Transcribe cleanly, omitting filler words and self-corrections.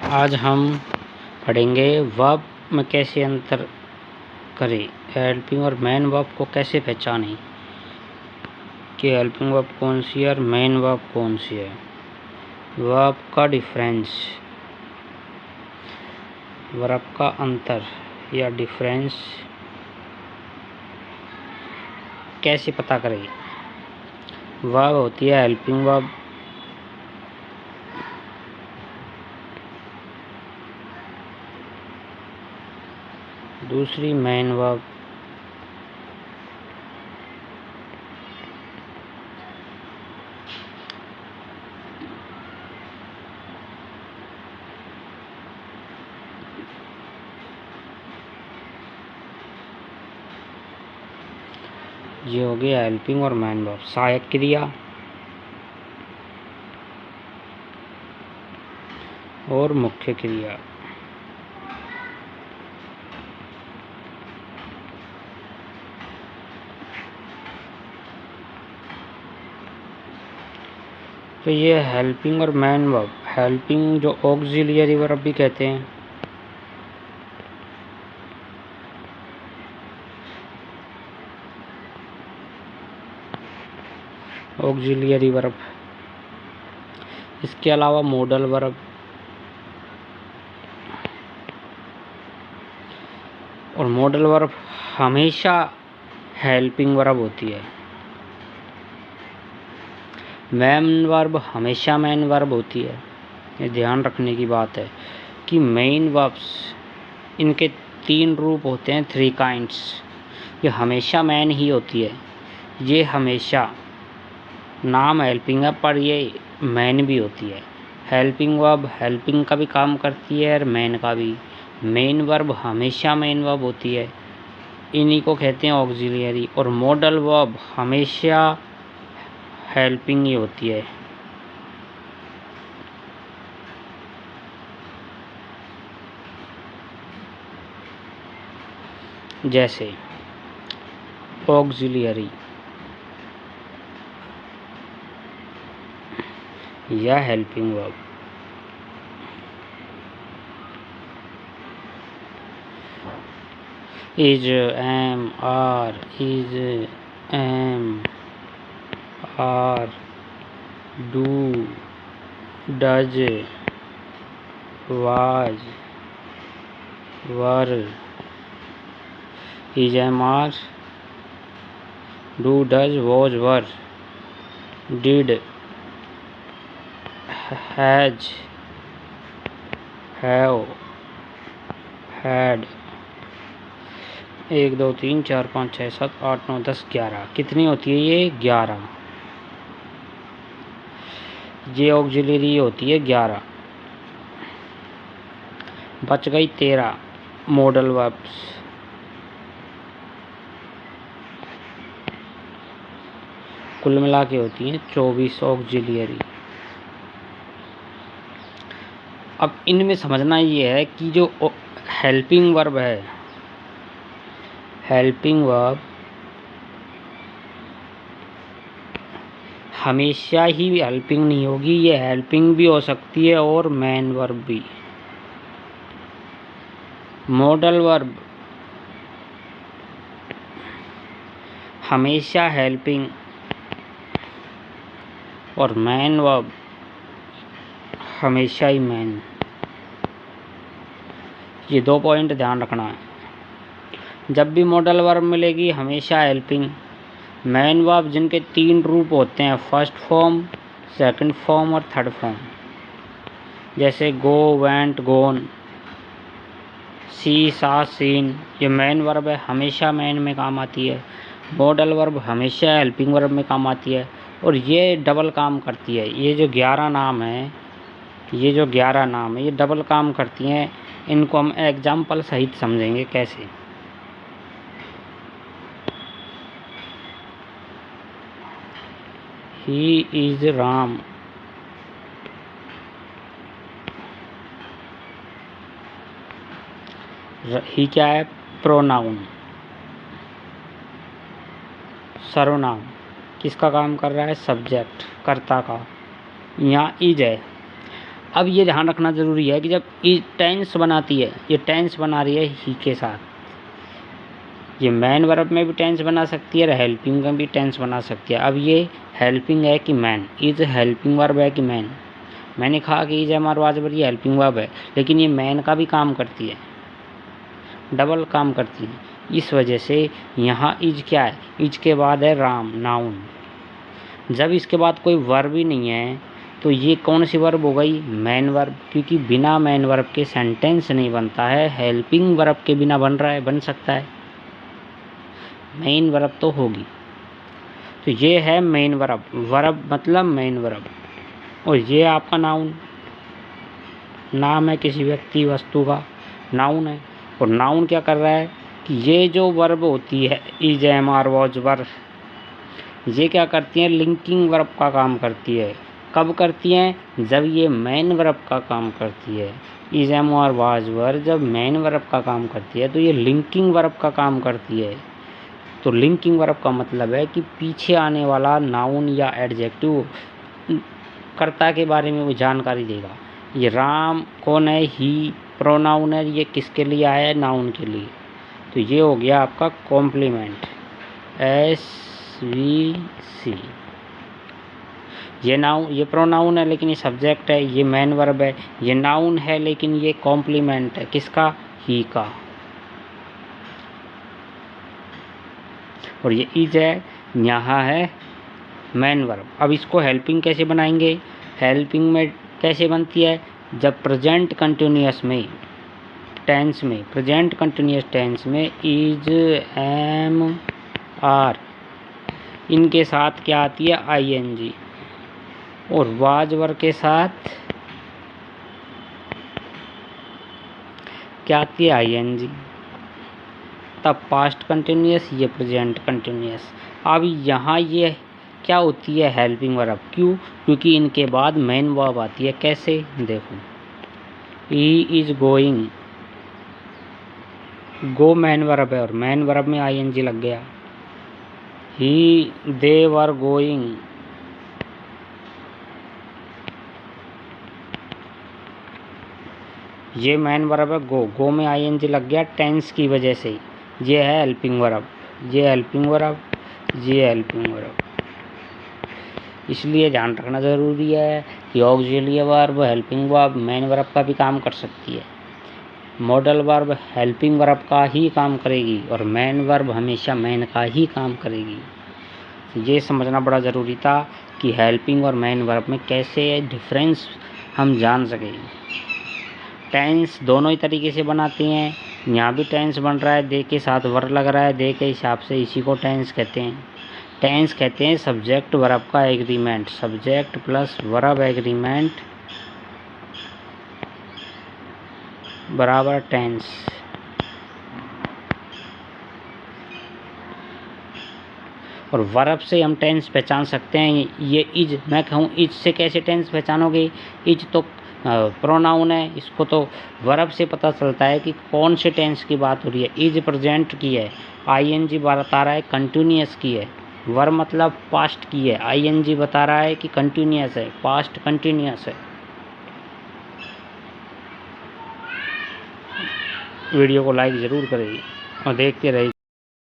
आज हम पढ़ेंगे वर्ब में कैसे अंतर करें, हेल्पिंग और मेन वर्ब को कैसे पहचानें कि हेल्पिंग वर्ब कौन सी है और मेन वर्ब कौन सी है। वर्ब का डिफरेंस, वर्ब का अंतर या डिफरेंस कैसे पता करें। वर्ब होती है हेल्पिंग वर्ब, दूसरी मेन वर्ब। ये हो गया हेल्पिंग और मेन वर्ब। सहायक क्रिया और मुख्य क्रिया। तो ये हेल्पिंग और मेन वर्ब, हेल्पिंग जो ऑक्सिलियरी वर्ब भी कहते हैं, ऑक्सिलियरी वर्ब। इसके अलावा मॉडल वर्ब और मॉडल वर्ब हमेशा हेल्पिंग वर्ब होती है। मेन वर्ब हमेशा मेन वर्ब होती है। ये ध्यान रखने की बात है कि मेन वर्ब्स, इनके 3 रूप होते हैं, 3 काइंड्स। ये हमेशा मेन ही होती है। ये हमेशा नाम हेल्पिंग है पर ये मेन भी होती है। हेल्पिंग वर्ब हेल्पिंग का भी काम करती है और मेन का भी। मेन वर्ब हमेशा मेन वर्ब होती है, इन्हीं को कहते हैं ऑक्सिलियरी। और मॉडल वर्ब हमेशा हेल्पिंग ही होती है। जैसे ऑक्सिलियरी या helping verb. Is, am, are, is, am, are, do, does, was, were. Is, am, are, do, does, was, were, did, has, have, had. 1 2 3 4 5 6 7 8 9 10 11। कितनी होती है ये? 11। ये ऑक्सिलियरी होती है 11। बच गई 13 मॉडल वर्ब्स। कुल मिला के होती हैं 24 ऑक्सिलियरी। अब इनमें समझना ये है कि जो हेल्पिंग वर्ब है, हेल्पिंग वर्ब हमेशा ही हेल्पिंग नहीं होगी, ये हेल्पिंग भी हो सकती है और मेन वर्ब भी। मॉडल वर्ब हमेशा हेल्पिंग और मेन वर्ब हमेशा ही मेन। ये 2 पॉइंट ध्यान रखना है। जब भी मॉडल वर्ब मिलेगी हमेशा हेल्पिंग। मेन वर्ब जिनके 3 रूप होते हैं, फर्स्ट फॉर्म, सेकंड फॉर्म और थर्ड फॉर्म। जैसे गो, वेंट, गोन, सी, सा, सीन। ये मेन वर्ब है, हमेशा मेन में काम आती है। मॉडल वर्ब हमेशा हेल्पिंग वर्ब में काम आती है और ये डबल काम करती है। ये जो 11 नाम है, ये डबल काम करती हैं। इनको हम एग्जाम्पल सहित समझेंगे कैसे। He is Ram. ही क्या है? प्रोनाउन, सर्वनाम। किसका काम कर रहा है? सब्जेक्ट, कर्ता का। यहाँ इज है। अब ये ध्यान रखना ज़रूरी है कि जब इज टेंस बनाती है, ये टेंस बना रही है ही के साथ, ये मेन वर्ब में भी टेंस बना सकती है और हेल्पिंग में भी टेंस बना सकती है। अब ये हेल्पिंग है कि मैन, इज हेल्पिंग वर्ब है कि मैन। मैंने कहा कि इज हमारे वाज पर ये हेल्पिंग वर्ब है, लेकिन ये मैन का भी काम करती है, डबल काम करती है। इस वजह से यहाँ इज क्या है, इज के बाद है राम, नाउन। जब इसके बाद कोई वर्ब ही नहीं है तो ये कौन सी वर्ब हो गई, मैन वर्ब, क्योंकि बिना मैन वर्ब के सेंटेंस नहीं बनता है। हेल्पिंग वर्ब के बिना बन रहा है, बन सकता है, मेन वर्ब तो होगी। तो ये है मेन वर्ब, वर्ब मतलब मेन वर्ब। और ये आपका नाउन, नाम है किसी व्यक्ति वस्तु का, नाउन है। और नाउन क्या कर रहा है कि ये जो वर्ब होती है इज, एम, आर, वॉज, वर, ये क्या करती हैं, लिंकिंग वर्ब का काम करती है। कब करती हैं, जब ये मेन वर्ब का काम करती है। इज, एम, आर, वाज, वर जब मेन वर्ब का काम करती है तो ये लिंकिंग वर्ब का काम करती है। तो लिंकिंग वर्ब का मतलब है कि पीछे आने वाला नाउन या एडजेक्टिव कर्ता के बारे में वो जानकारी देगा। ये राम कौन है, ही प्रोनाउन है, ये किसके लिए आया है, नाउन के लिए। तो ये हो गया आपका कॉम्प्लीमेंट, SVC। ये नाउन, ये प्रोनाउन है लेकिन ये सब्जेक्ट है, ये मेन वर्ब है। ये नाउन है लेकिन ये कॉम्प्लीमेंट है, किसका, ही का। और ये इज है, यहाँ है मेन वर्ब। अब इसको हेल्पिंग कैसे बनाएंगे, हेल्पिंग में कैसे बनती है, जब प्रेजेंट कंटिन्यूअस में टेंस में, प्रेजेंट कंटिन्यूअस टेंस में इज, एम, आर इनके साथ क्या आती है, ING। और वाज वर्ब के साथ क्या आती है, ING। तब पास्ट कंटिन्यूअस, ये प्रेजेंट कंटिन्यूअस। अब यहाँ ये क्या होती है, हेल्पिंग वर्ब। क्यों, क्योंकि इनके बाद मेन वर्ब आती है। कैसे, देखो, he is going, go main verb है और मेन वर्ब में ING लग गया। ही, दे वर गोइंग, ये मेन वर्ब है, गो, गो में ING लग गया टेंस की वजह से। ये है हेल्पिंग वर्ब, ये हेल्पिंग वर्ब, ये हेल्पिंग वर्ब। इसलिए ध्यान रखना ज़रूरी है कि auxiliary verb, helping verb main verb का भी काम कर सकती है। मॉडल वर्ब हेल्पिंग वर्ब का ही काम करेगी और मेन वर्ब हमेशा मेन का ही काम करेगी। ये समझना बड़ा ज़रूरी था कि हेल्पिंग और मेन वर्ब में कैसे डिफरेंस हम जान सकें। टेंस दोनों ही तरीके से बनाते हैं। यहाँ भी टेंस बन रहा है, दे के साथ वर्ब लग रहा है, दे के हिसाब से इसी को टेंस कहते हैं। टेंस कहते हैं सब्जेक्ट वर्ब का agreement, subject plus verb agreement बराबर टेंस। और वर्ब से हम टेंस पहचान सकते हैं। ये इज, मैं कहूँ इज से कैसे टेंस पहचानोगे, इज तो प्रोनाउन है, इसको तो वर्ब से पता चलता है कि कौन से टेंस की बात हो रही है। इज प्रेजेंट की है, ING बता रहा है कंटिन्यूअस की है। वर्ब मतलब पास्ट की है, ING बता रहा है कि कंटिन्यूअस है, पास्ट कंटिन्यूअस है। वीडियो को लाइक ज़रूर करेगी और देखते रहिए।